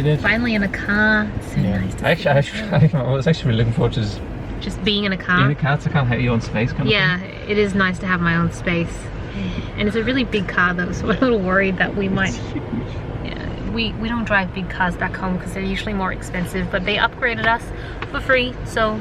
it. Finally in a car. It's so nice to I was actually looking forward to just being in a car. being in a car to kind of have your own space. Kind of Yeah, thing. it is nice to have my own space. And it's a really big car though, so we're a little worried that we might... Yeah, we don't drive big cars back home because they're usually more expensive, but they upgraded us for free, so...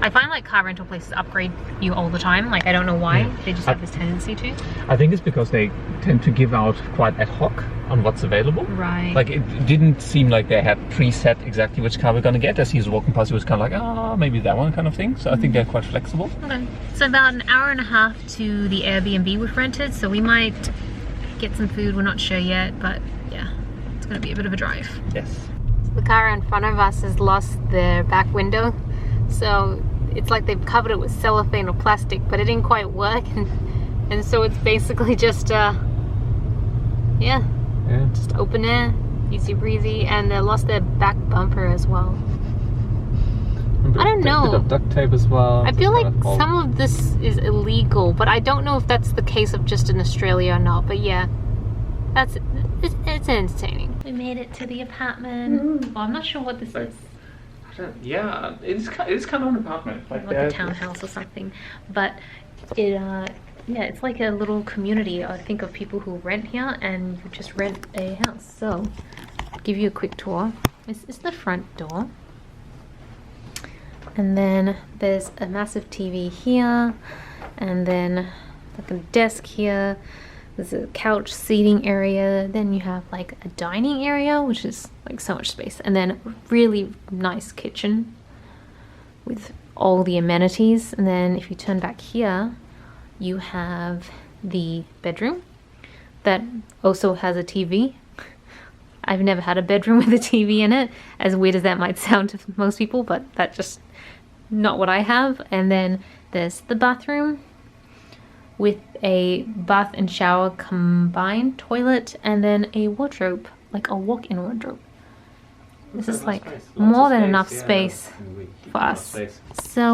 I find like car rental places upgrade you all the time. Like I don't know why, they just have this tendency to. I think it's because they tend to give out quite ad hoc on what's available. Right. Like it didn't seem like they had preset exactly which car we're gonna get. As he was walking past, he was kind of like, oh, maybe that one kind of thing. So I think they're quite flexible. Okay. So about an hour and a half to the Airbnb we've rented. So we might get some food. We're not sure yet, but yeah, it's gonna be a bit of a drive. Yes. So the car in front of us has lost their back window. So it's like they've covered it with cellophane or plastic, but it didn't quite work, and so it's basically just just open air, easy breezy, and they lost their back bumper as well. I don't know. A bit of duct tape as well. I feel like some of this is illegal, but I don't know if that's the case of just in Australia or not. But yeah, it's entertaining. We made it to the apartment. Well, I'm not sure what this is. Yeah, it's kind of an apartment, like a townhouse or something, but yeah, it's like a little community, I think, of people who rent here and you just rent a house. So I'll give you a quick tour. This is the front door, and then there's a massive TV here, and then like a desk here. There's a couch seating area, then you have like a dining area, which is like so much space, and then a really nice kitchen with all the amenities. And then if you turn back here, you have the bedroom that also has a TV. I've never had a bedroom with a TV in it, as weird as that might sound to most people, but that's just not what I have. And then there's the bathroom with a bath and shower combined toilet, and then a wardrobe, like a walk-in wardrobe. This is like more than enough space for us. So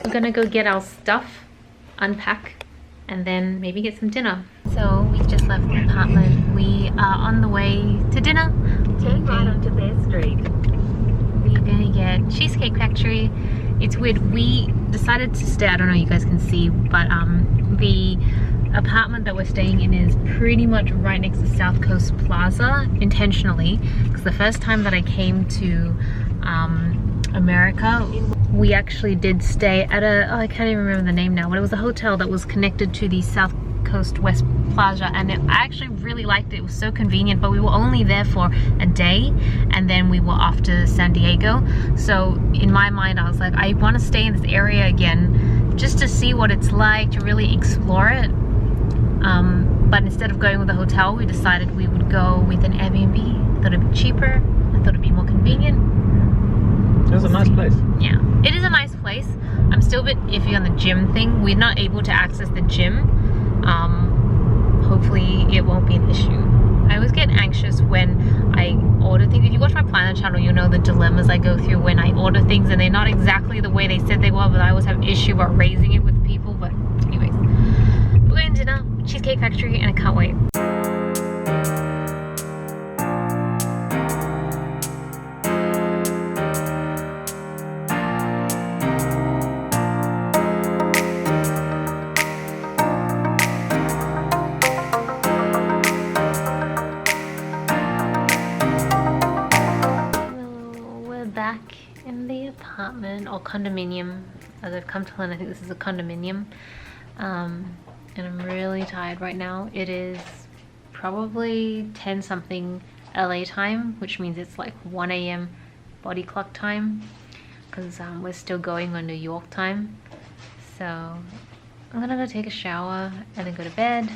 we're gonna go get our stuff, unpack, and then maybe get some dinner. So we just left the apartment. We are on the way to dinner. Take right onto Bear Street. We're gonna get Cheesecake Factory. It's weird, we decided to stay, I don't know if you guys can see, but the apartment that we're staying in is pretty much right next to South Coast Plaza, intentionally, because the first time that I came to America, we actually did stay at I can't even remember the name now, but it was a hotel that was connected to the South Coast West Plaza, and I actually really liked it. It was so convenient, but we were only there for a day, and then we were off to San Diego. So in my mind, I was like, I want to stay in this area again just to see what it's like, to really explore it. But instead of going with a hotel, we decided we would go with an Airbnb. Thought it'd be cheaper, I thought it'd be more convenient. It was a nice place. Yeah, it is a nice place. I'm still a bit iffy on the gym thing. We're not able to access the gym. Hopefully it won't be an issue. I always get anxious when I order things. If you watch my Planner channel, you know the dilemmas I go through when I order things and they're not exactly the way they said they were, but I always have an issue about raising it with people. But anyways, we're going to dinner, Cheesecake Factory, and I can't wait. Or condominium, as I've come to learn. I think this is a condominium, and I'm really tired right now. It is probably 10 something LA time, which means it's like 1 AM body clock time, because we're still going on New York time. So I'm gonna go take a shower and then go to bed,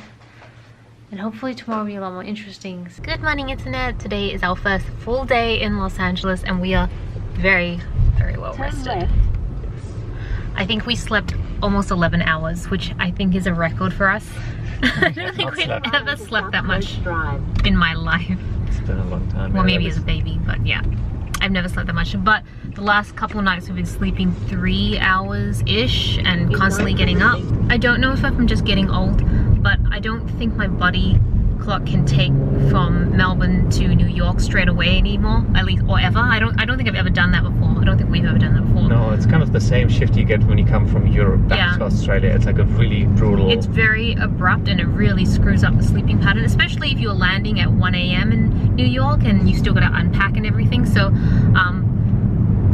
and hopefully tomorrow will be a lot more interesting. Good morning, internet. Today is our first full day in Los Angeles, and we are very well rested. I think we slept almost 11 hours, which I think is a record for us. I don't think we've ever slept that much in my life. It's been a long time. Well, maybe as a baby, but yeah, I've never slept that much. But the last couple of nights we've been sleeping 3 hours-ish and constantly getting up. I don't know if I'm just getting old, but I don't think my body o'clock can take from Melbourne to New York straight away anymore, at least, or ever. I don't think I've ever done that before. I don't think we've ever done that before. No, it's kind of the same shift you get when you come from Europe back to Australia. It's like a really brutal... It's very abrupt and it really screws up the sleeping pattern, especially if you're landing at 1 a.m. in New York and you still got to unpack and everything. So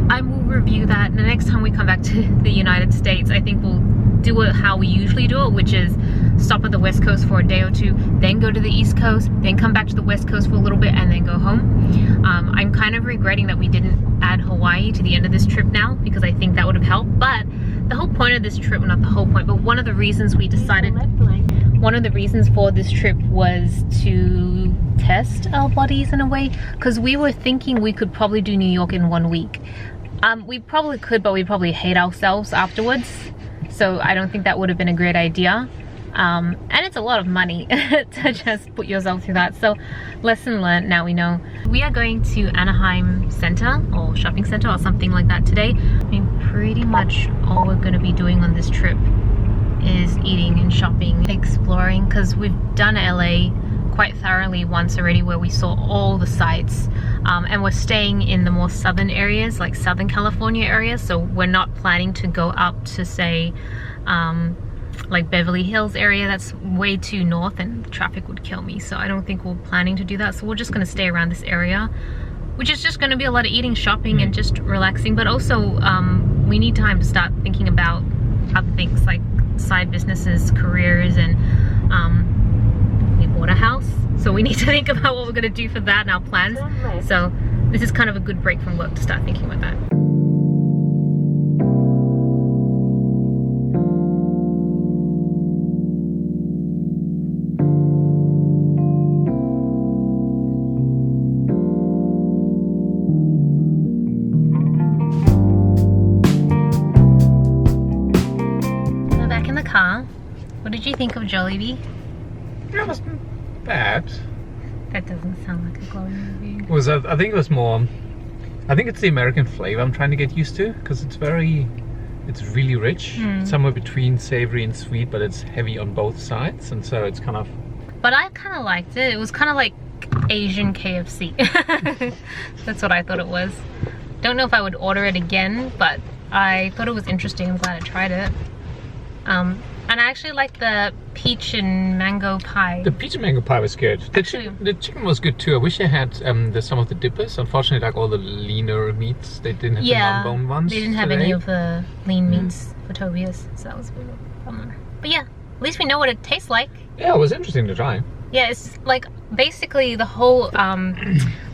I will review that the next time we come back to the United States. I think we'll do it how we usually do it, which is stop at the West Coast for a day or two, then go to the East Coast, then come back to the West Coast for a little bit and then go home. I'm kind of regretting that we didn't add Hawaii to the end of this trip now, because I think that would have helped. But the whole point of this trip, well, not the whole point, but one of the reasons we decided, one of the reasons for this trip was to test our bodies in a way, because we were thinking we could probably do New York in 1 week. We probably could, but we'd probably hate ourselves afterwards. So I don't think that would have been a great idea. And it's a lot of money to just put yourself through that. So lesson learned, now we know. We are going to Anaheim Center or shopping center or something like that today. I mean, pretty much all we're going to be doing on this trip is eating and shopping, exploring, because we've done LA quite thoroughly once already, where we saw all the sites, and we're staying in the more southern areas, like Southern California areas. So we're not planning to go up to, say, like Beverly Hills area. That's way too north and the traffic would kill me, so I don't think we're planning to do that. So we're just going to stay around this area, which is just going to be a lot of eating, shopping, and just relaxing. But also we need time to start thinking about other things like side businesses, careers, and we bought a house, so we need to think about what we're going to do for that and our plans. So this is kind of a good break from work to start thinking about that. We're back in the car. What did you think of Jollibee? It wasn't bad. That doesn't sound like a glowing review. I think it was more... I think it's the American flavor I'm trying to get used to, because it's really rich. Somewhere between savory and sweet, but it's heavy on both sides, and so it's kind of... But I kind of liked it. It was kind of like Asian KFC. That's what I thought it was. Don't know if I would order it again, but I thought it was interesting. I'm glad I tried it. And I actually like the peach and mango pie. The peach and mango pie was good. The chicken was good too. I wish I had some of the dippers. Unfortunately, like all the leaner meats, they didn't have the non-bone ones. They didn't have any of the lean meats for Tobias, so that was a bit of a bummer. But yeah, at least we know what it tastes like. Yeah, it was interesting to try. Yeah, it's like basically the whole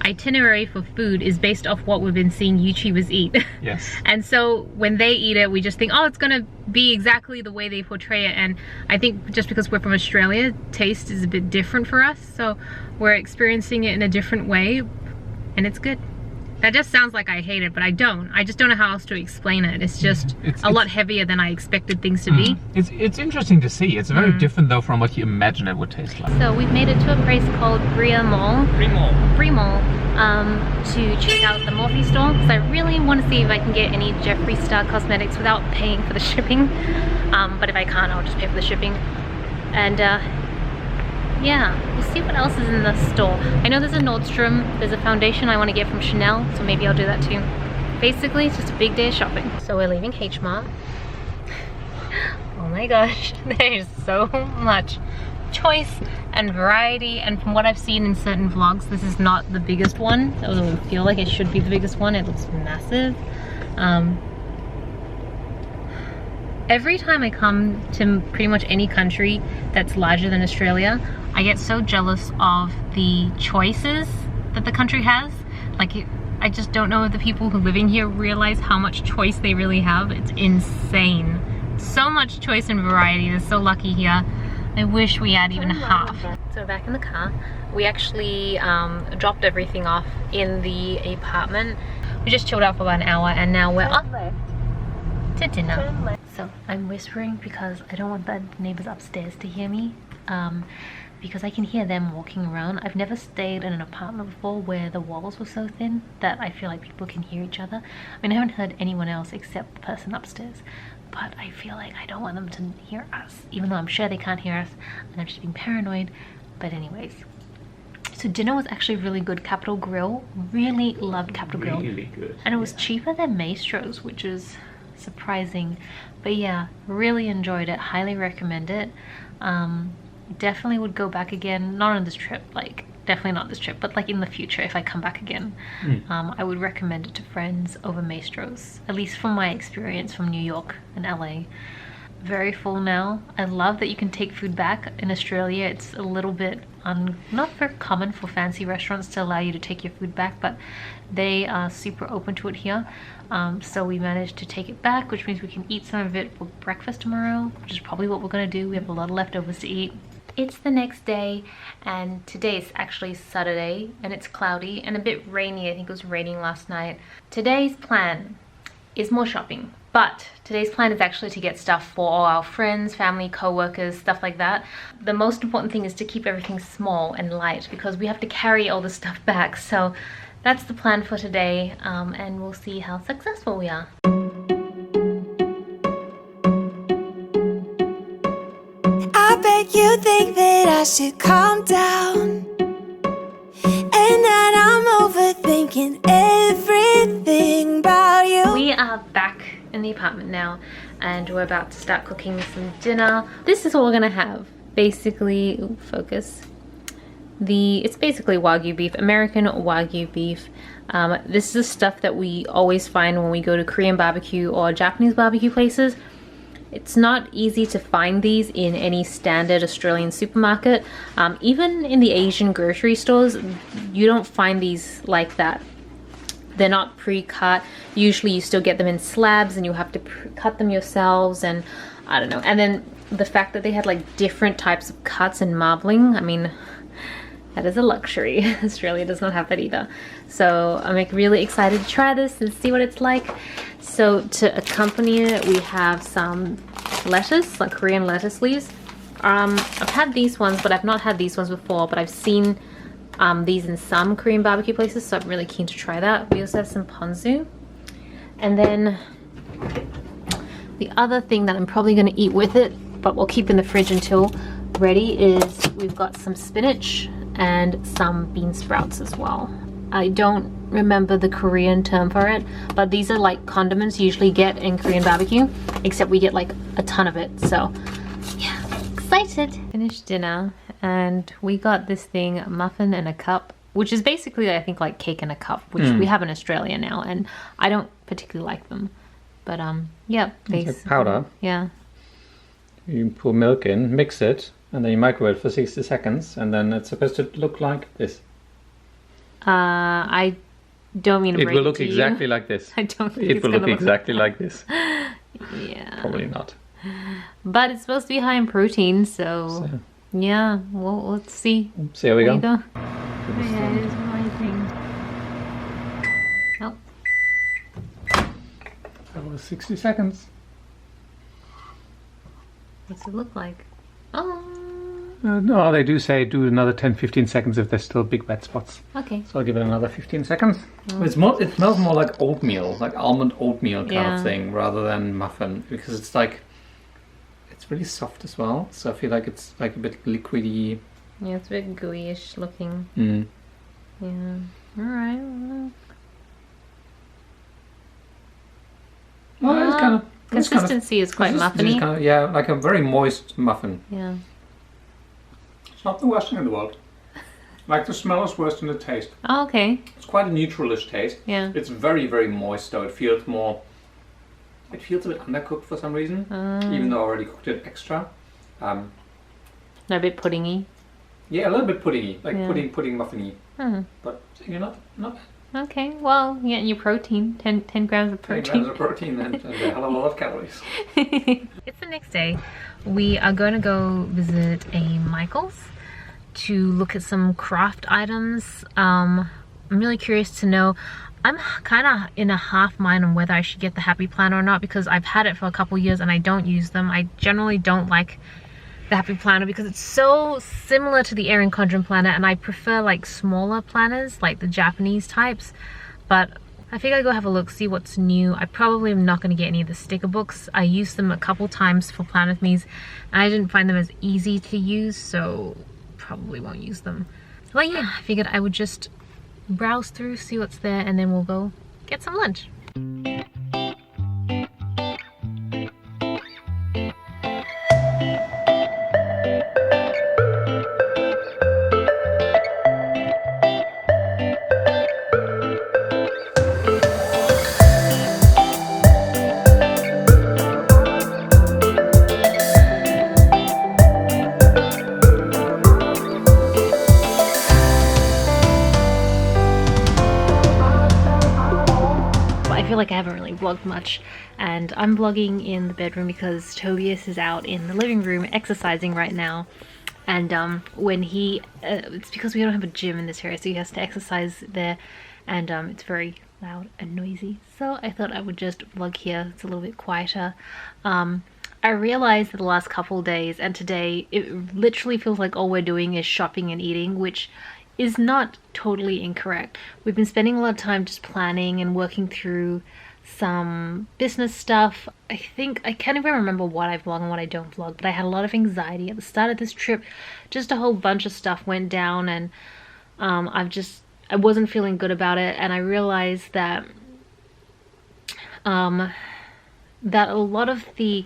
itinerary for food is based off what we've been seeing YouTubers eat. Yes. And so when they eat it, we just think, oh, it's gonna be exactly the way they portray it. And I think just because we're from Australia, taste is a bit different for us. So we're experiencing it in a different way, and it's good. That just sounds like I hate it, but I don't. I just don't know how else to explain it. It's just a lot heavier than I expected things to be. It's interesting to see. It's very different though from what you imagine it would taste like. So we've made it to a place called Brea Mall. Brea Mall. To check out the Morphe store, because I really want to see if I can get any Jeffree Star cosmetics without paying for the shipping. But if I can't, I'll just pay for the shipping. And yeah, we'll see what else is in the store. I know there's a Nordstrom, there's a foundation I want to get from Chanel, so maybe I'll do that too. Basically, it's just a big day of shopping. So we're leaving H Mart. Oh my gosh, there's so much choice and variety, and from what I've seen in certain vlogs, this is not the biggest one, although I feel like it should be the biggest one. It looks massive. Every time I come to pretty much any country that's larger than Australia, I get so jealous of the choices that the country has. Like, I just don't know if the people who live in here realize how much choice they really have. It's insane. So much choice and variety. They're so lucky here. I wish we had even half. So we're back in the car. We actually dropped everything off in the apartment. We just chilled out for about an hour, and now we're up to dinner. So I'm whispering because I don't want the neighbors upstairs to hear me, because I can hear them walking around. I've never stayed in an apartment before where the walls were so thin that I feel like people can hear each other. I mean, I haven't heard anyone else except the person upstairs, but I feel like I don't want them to hear us, even though I'm sure they can't hear us, and I'm just being paranoid. But anyways, so dinner was actually really good. Capital Grill, really loved Capital Grill. Really good. And it was cheaper than Maestro's, which is surprising. But yeah, really enjoyed it, highly recommend it. Definitely would go back again, not on this trip, like definitely not this trip, but like in the future if I come back again. I would recommend it to friends over Maestro's, at least from my experience from New York and LA. Very full now. I love that you can take food back. In Australia it's a little bit not very common for fancy restaurants to allow you to take your food back, but they are super open to it here. So we managed to take it back, which means we can eat some of it for breakfast tomorrow, which is probably what we're gonna do. We have a lot of leftovers to eat. It's the next day, and today is actually Saturday, and it's cloudy and a bit rainy. I think it was raining last night. Today's plan is more shopping, but today's plan is actually to get stuff for all our friends, family, co-workers, stuff like that. The most important thing is to keep everything small and light because we have to carry all the stuff back. So that's the plan for today, and we'll see how successful we are. I bet you think that I should calm down, and that I'm overthinking everything about you. We are back in the apartment now, and we're about to start cooking some dinner. This is what we're gonna have. Basically, focus. It's basically Wagyu beef, American Wagyu beef. This is the stuff that we always find when we go to Korean barbecue or Japanese barbecue places. It's not easy to find these in any standard Australian supermarket. Even in the Asian grocery stores, you don't find these like that. They're not pre-cut. Usually you still get them in slabs and you have to cut them yourselves, and I don't know. And then the fact that they had like different types of cuts and marbling, I mean, that is a luxury. Australia does not have that either. So I'm like really excited to try this and see what it's like. So to accompany it, we have some lettuce, like Korean lettuce leaves. I've had these ones, but I've not had these ones before, but I've seen these in some Korean barbecue places, so I'm really keen to try that. We also have some ponzu. And then the other thing that I'm probably gonna eat with it, but we'll keep in the fridge until ready, is we've got some spinach and some bean sprouts as well. I don't remember the Korean term for it, but these are like condiments you usually get in Korean barbecue, except we get like a ton of it. So yeah, excited. Finished dinner and we got this thing, a muffin and a cup, which is basically I think like cake in a cup, which we have in Australia now, and I don't particularly like them, but yeah, It's like powder. Yeah, You pour milk in, mix it, and then you microwave it for 60 seconds, and then it's supposed to look like this. I don't mean to It break will look to you. exactly like this. I don't think It it's will gonna look exactly like this. Yeah, Probably not. but it's supposed to be high in protein, so yeah, well, let's see. See how we go. Go. Yeah, it is rising. Oh, That was 60 seconds. what's it look like? Oh, No, they do say do another 10-15 seconds if there's still big wet spots. okay. So I'll give it another 15 seconds. It smells more like oatmeal, like almond oatmeal kind of thing, rather than muffin, because it's like, it's really soft as well. So I feel like it's like a bit liquidy. Yeah, it's a bit gooey-ish looking. Yeah. All right. Well, it's kind of Consistency is quite muffiny. Kind of, yeah, like a very moist muffin. Yeah. It's not the worst thing in the world. Like the smell is worse than the taste. Oh, okay. It's quite a neutralish taste. Yeah. It's very, very moist though. It feels a bit undercooked for some reason, even though I already cooked it extra. A bit puddingy. Yeah, a little bit puddingy, like Yeah. pudding muffiny. But you know, not bad. Okay, well, yeah, and your protein, 10 grams of 10 protein. grams of protein and a hell of a lot of calories. It's the next day. We are going to go visit a Michael's to look at some craft items. I'm really curious to know. I'm kind of in a half mind on whether I should get the Happy Planner or not, because I've had it for a couple years and I don't use them. I generally don't like the Happy Planner because it's so similar to the Erin Condren planner, and I prefer like smaller planners, like the Japanese types. But I figured I'd go have a look, see what's new. I probably am not going to get any of the sticker books. I used them a couple times for Plan With Me's and I didn't find them as easy to use, so probably won't use them. But yeah, I figured I would just browse through, see what's there, and then we'll go get some lunch. I feel like I haven't really vlogged much, and I'm vlogging in the bedroom because Tobias is out in the living room exercising right now. And when he it's because we don't have a gym in this area, so he has to exercise there, and it's very loud and noisy, so I thought I would just vlog here. It's a little bit quieter. I realized that the last couple days and today it literally feels like all we're doing is shopping and eating, which is not totally incorrect. We've been spending a lot of time just planning and working through some business stuff. I can't even remember what I vlog and what I don't vlog, but I had a lot of anxiety at the start of this trip. Just a whole bunch of stuff went down, and I wasn't feeling good about it, and I realized that that a lot of the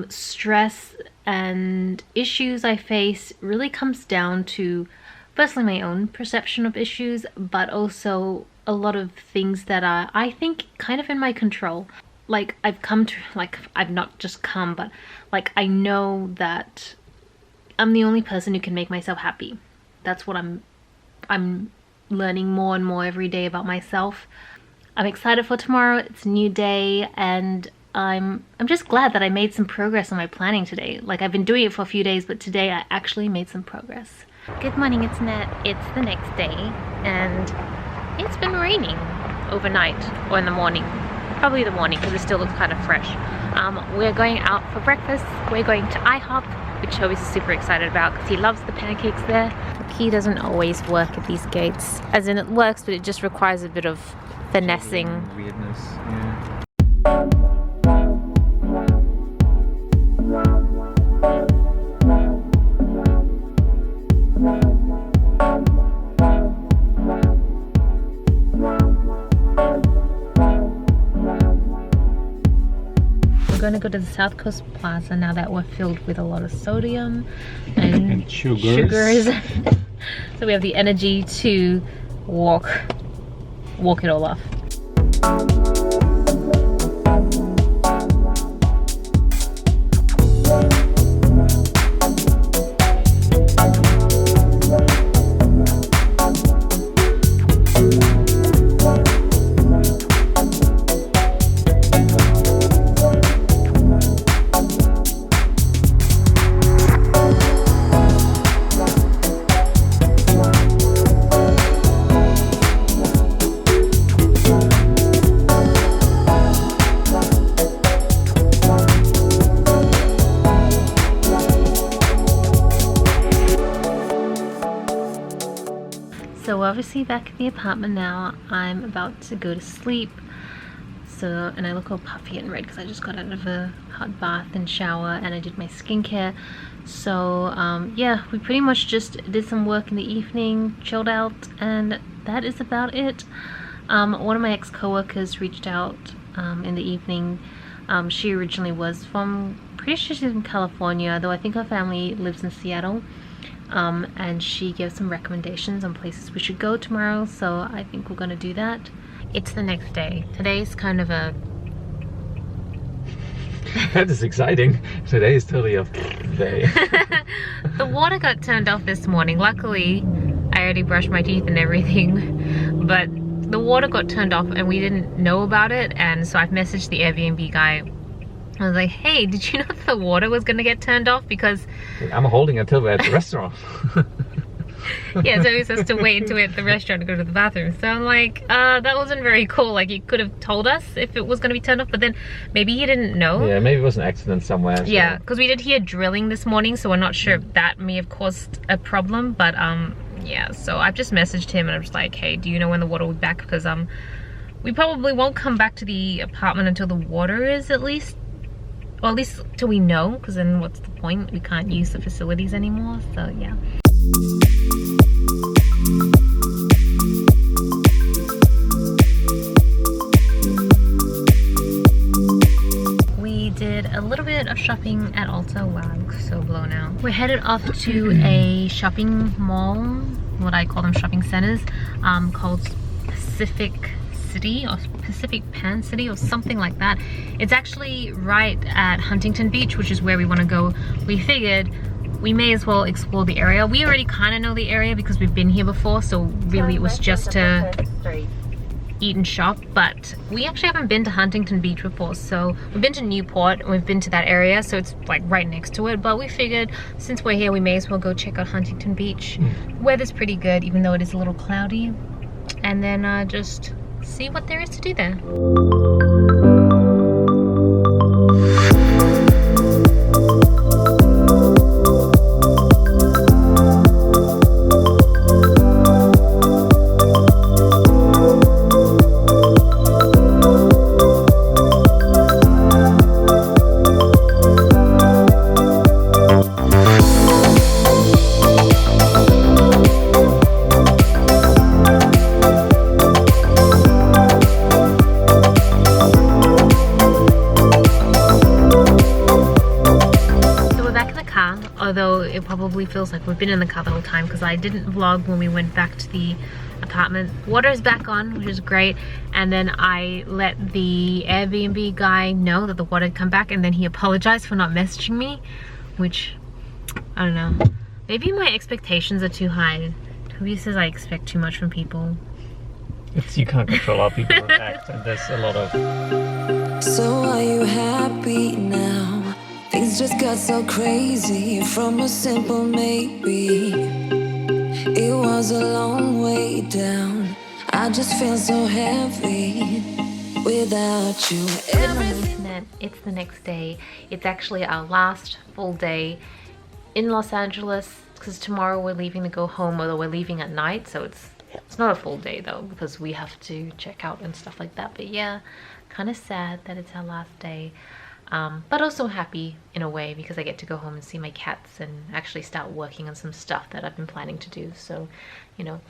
stress and issues I face really comes down to firstly my own perception of issues, but also a lot of things that are, I think, kind of in my control. Like I've not just come, but like I know that I'm the only person who can make myself happy. That's what I'm learning more and more every day about myself. I'm excited for tomorrow. It's a new day, and I'm just glad that I made some progress on my planning today. Like, I've been doing it for a few days, but today I actually made some progress. Good morning, internet. It's the next day, and it's been raining overnight or in the morning. Probably the morning, because it still looks kind of fresh. We're going out for breakfast. We're going to IHOP, which Toby is super excited about because he loves the pancakes there. The key doesn't always work at these gates. As in, it works, but it just requires a bit of finessing. Weirdness, yeah. We're going to go to the South Coast Plaza now that we're filled with a lot of sodium and sugars. So we have the energy to walk it all off. So we're obviously back at the apartment now. I'm about to go to sleep. So, and I look all puffy and red because I just got out of a hot bath and shower, and I did my skincare. So yeah, we pretty much just did some work in the evening, chilled out, and that is about it. One of my ex-coworkers reached out in the evening. She originally was from, pretty sure she's from California, though I think her family lives in Seattle. And she gave some recommendations on places we should go tomorrow, so I think we're gonna do that. It's the next day. Today's kind of a... That is exciting. Today is totally a day. The water got turned off this morning. Luckily, I already brushed my teeth and everything, but the water got turned off and we didn't know about it, and so I've messaged the Airbnb guy. I was like, hey, did you know that the water was gonna get turned off? Because I'm holding until we're at the restaurant. yeah, so he says to wait until we're at the restaurant to go to the bathroom. So I'm like, that wasn't very cool. Like, you could have told us if it was gonna be turned off, but then maybe he didn't know. Yeah, maybe it was an accident somewhere. So. Yeah, because we did hear drilling this morning, so we're not sure if that may have caused a problem. But yeah, so I've just messaged him and I'm just like, hey, do you know when the water will be back? Because we probably won't come back to the apartment until the water is at least till we know, because then what's the point? We can't use the facilities anymore, so yeah. We did a little bit of shopping at Ulta. Wow, I'm so blown out. We're headed off to a shopping mall, what I call them shopping centers, called Pacific City or Pacific Pan City or something like that. It's actually right at Huntington Beach, which is where we want to go. We figured we may as well explore the area. We already kind of know the area because we've been here before, so really it was just to eat and shop, but we actually haven't been to Huntington Beach before. So we've been to Newport and we've been to that area, so it's like right next to it, but we figured since we're here we may as well go check out Huntington Beach. Weather's pretty good even though it is a little cloudy, and then just see what there is to do there. Although it probably feels like we've been in the car the whole time because I didn't vlog when we went back to the apartment. Water is back on, which is great, and then I let the Airbnb guy know that the water had come back, and then he apologized for not messaging me, which I don't know, maybe my expectations are too high. Toby says I expect too much from people. You can't control how people react, and there's a lot of... So are you happy now? Things just got so crazy from a simple maybe. It was a long way down. I just feel so heavy without you. Internet, it's the next day. It's actually our last full day in Los Angeles because tomorrow we're leaving to go home, although we're leaving at night, so it's not a full day though because we have to check out and stuff like that. But yeah, kind of sad that it's our last day. But also happy in a way because I get to go home and see my cats and actually start working on some stuff that I've been planning to do. So, you know,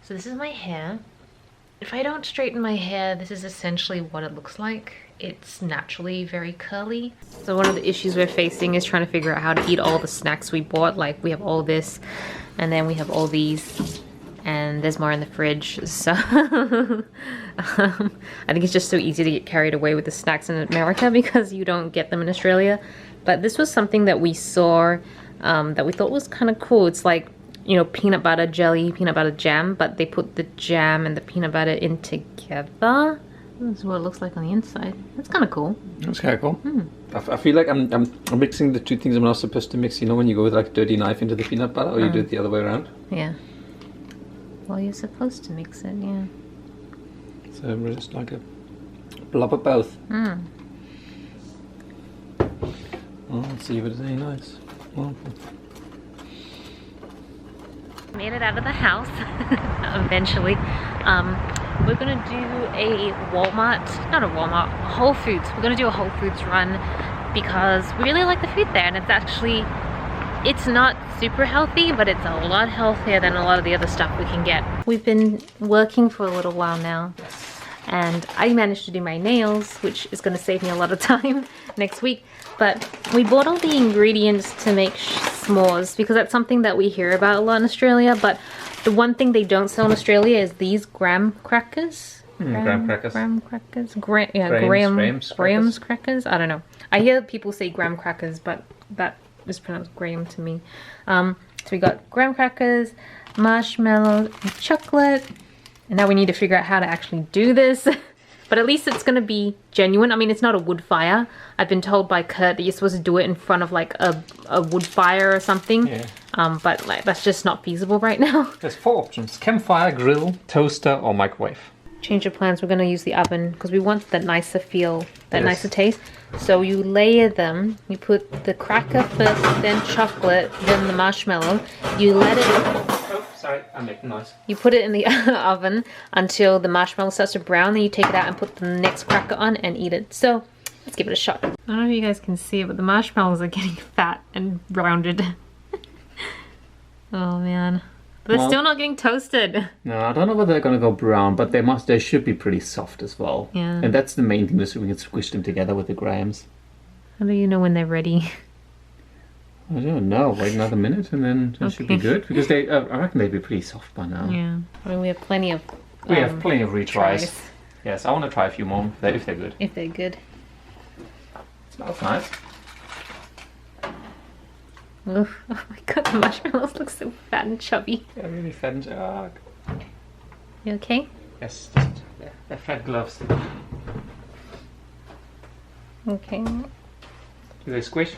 so this is my hair. If I don't straighten my hair, this is essentially what it looks like. It's naturally very curly. So one of the issues we're facing is trying to figure out how to eat all the snacks we bought. Like we have all this and then we have all these. And there's more in the fridge, so I think it's just so easy to get carried away with the snacks in America because you don't get them in Australia. But this was something that we saw that we thought was kind of cool. It's like, you know, peanut butter jelly, peanut butter jam, but they put the jam and the peanut butter in together. This is what it looks like on the inside. That's kind of cool. That's kind of cool. I feel like I'm mixing the two things I'm not supposed to mix. You know, when you go with like a dirty knife into the peanut butter, or you do it the other way around. Yeah. Well, you're supposed to mix it, yeah. So we're just like a blob of both. Mm. Well, let's see if it's any nice. Well, made it out of the house eventually. We're gonna do a Whole Foods. We're gonna do a Whole Foods run because we really like the food there, and it's not super healthy, but it's a lot healthier than a lot of the other stuff we can get. We've been working for a little while now, and I managed to do my nails, which is going to save me a lot of time next week. But we bought all the ingredients to make s'mores because that's something that we hear about a lot in Australia. But the one thing they don't sell in Australia is these graham crackers. Graham crackers. Graham crackers. Graham's crackers. I don't know. I hear people say graham crackers, but that is pronounced Graham to me. So we got graham crackers, marshmallow, and chocolate. And now we need to figure out how to actually do this. But at least it's going to be genuine. I mean, it's not a wood fire. I've been told by Kurt that you're supposed to do it in front of like a wood fire or something. Yeah. But like that's just not feasible right now. There's 4 options: campfire, grill, toaster, or microwave. Change of plans. We're going to use the oven because we want that nicer feel, that nicer taste. So you layer them. You put the cracker first, then chocolate, then the marshmallow. You let it... Oh, sorry, I'm making noise. You put it in the oven until the marshmallow starts to brown. Then you take it out and put the next cracker on and eat it. So let's give it a shot. I don't know if you guys can see it, but the marshmallows are getting fat and rounded. Oh man. But they're Well- still not getting toasted. No, I don't know whether they're gonna go brown, but they should be pretty soft as well. Yeah. And that's the main thing, is we can squish them together with the grahams. How do you know when they're ready? I don't know. Wait another minute and then it should be Okay. good, because I reckon they'd be pretty soft by now. Yeah. I mean, we have plenty of We have plenty of retries. tries. Yes, I want to try a few more if they're good. If they're good. Smells nice. Oof. Oh my god, the marshmallows look so fat and chubby. They're really fat and You okay? yes, just, they're fat gloves. Okay. Do they squish?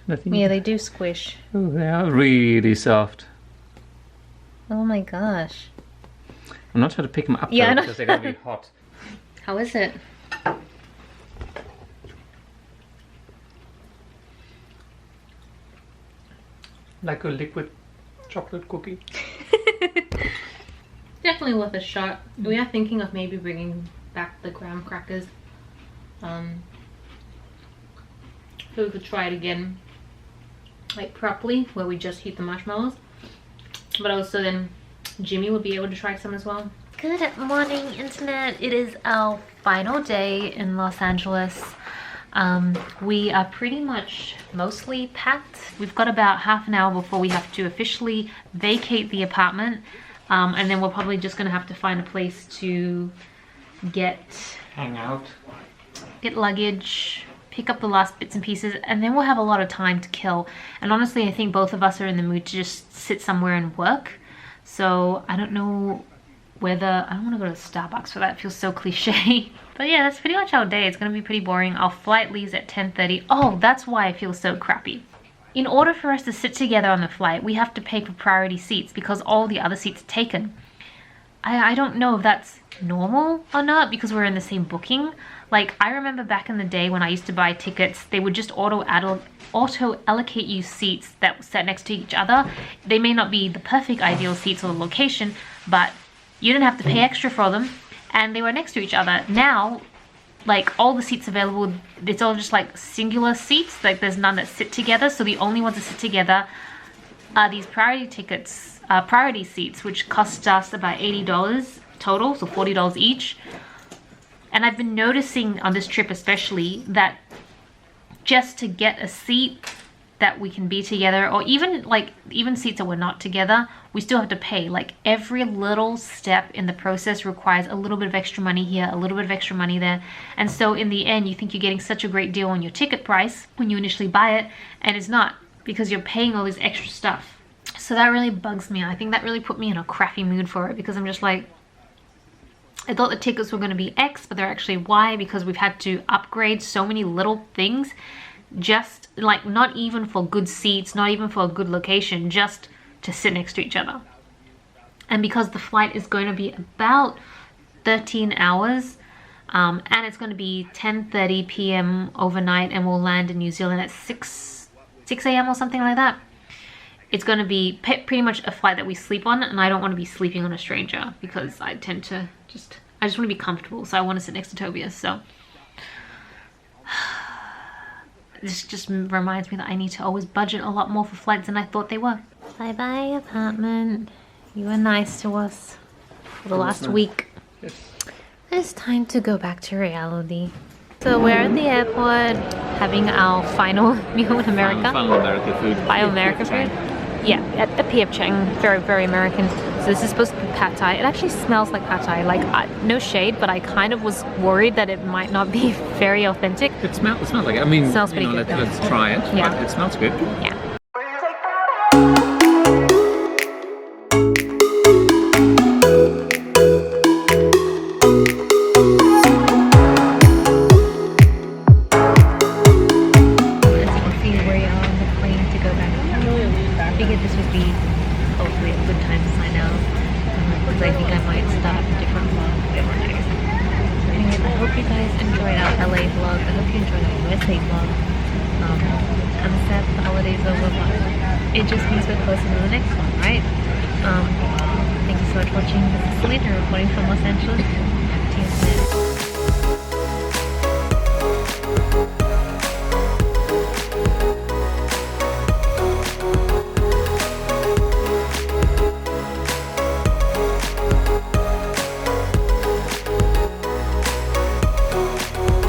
Nothing. Yeah, they do squish. Oh, they are really soft. Oh my gosh. I'm not trying to pick them up Yeah, I though, know. because they're gonna be hot. How is it? Like a liquid chocolate cookie. Definitely worth a shot. We are thinking of maybe bringing back the graham crackers. So we could try it again, like properly, where we just heat the marshmallows. But also then Jimmy would be able to try some as well. Good morning, internet. It is our final day in Los Angeles. We are pretty much mostly packed. We've got about half an hour before we have to officially vacate the apartment. And then we're probably just gonna have to find a place to Hang out. get luggage, pick up the last bits and pieces, and then we'll have a lot of time to kill. And honestly, I think both of us are in the mood to just sit somewhere and work. So I don't know whether, I don't want to go to Starbucks for that, it feels so cliche. But yeah, that's pretty much our day. It's going to be pretty boring. Our flight leaves at 10:30. Oh, that's why I feel so crappy. In order for us to sit together on the flight, we have to pay for priority seats because all the other seats are taken. I don't know if that's normal or not because we're in the same booking. Like, I remember back in the day when I used to buy tickets, they would just auto allocate you seats that sat next to each other. They may not be the perfect ideal seats or the location, but you didn't have to pay extra for them, and they were next to each other. Now, like, all the seats available, it's all just like singular seats. Like, there's none that sit together, so the only ones that sit together are these priority tickets, priority seats, which cost us about $80 total, so $40 each. And I've been noticing on this trip especially that just to get a seat that we can be together, or even seats that we're not together, we still have to pay. Like, every little step in the process requires a little bit of extra money here, a little bit of extra money there. And so in the end, you think you're getting such a great deal on your ticket price when you initially buy it, and it's not, because you're paying all this extra stuff. So that really bugs me. I think that really put me in a crappy mood for it, because I'm just like, I thought the tickets were going to be X, but they're actually Y, because we've had to upgrade so many little things, just like not even for good seats, not even for a good location, just to sit next to each other. And because the flight is going to be about 13 hours, and it's going to be 10:30 p.m. overnight, and we'll land in New Zealand at 6 a.m. or something like that. It's going to be pretty much a flight that we sleep on, and I don't want to be sleeping on a stranger because I tend to I just want to be comfortable, so I want to sit next to Tobias. So this just reminds me that I need to always budget a lot more for flights than I thought they were. Bye bye apartment. You were nice to us for the last week. Yes. It's time to go back to reality. So we're at the airport having our final meal in America. Final American food. Final American food? Yeah, at the P.F. Chang. Very, very American. So this is supposed to be pad thai. It actually smells like pad thai. Like, no shade, but I kind of was worried that it might not be very authentic. It smells like it. I mean, Smells pretty good, let's try it. Yeah. But it smells good. Yeah. It just means we're closer to the next one, right? Thank you so much for watching. This is Celina reporting from Los Angeles. See you soon.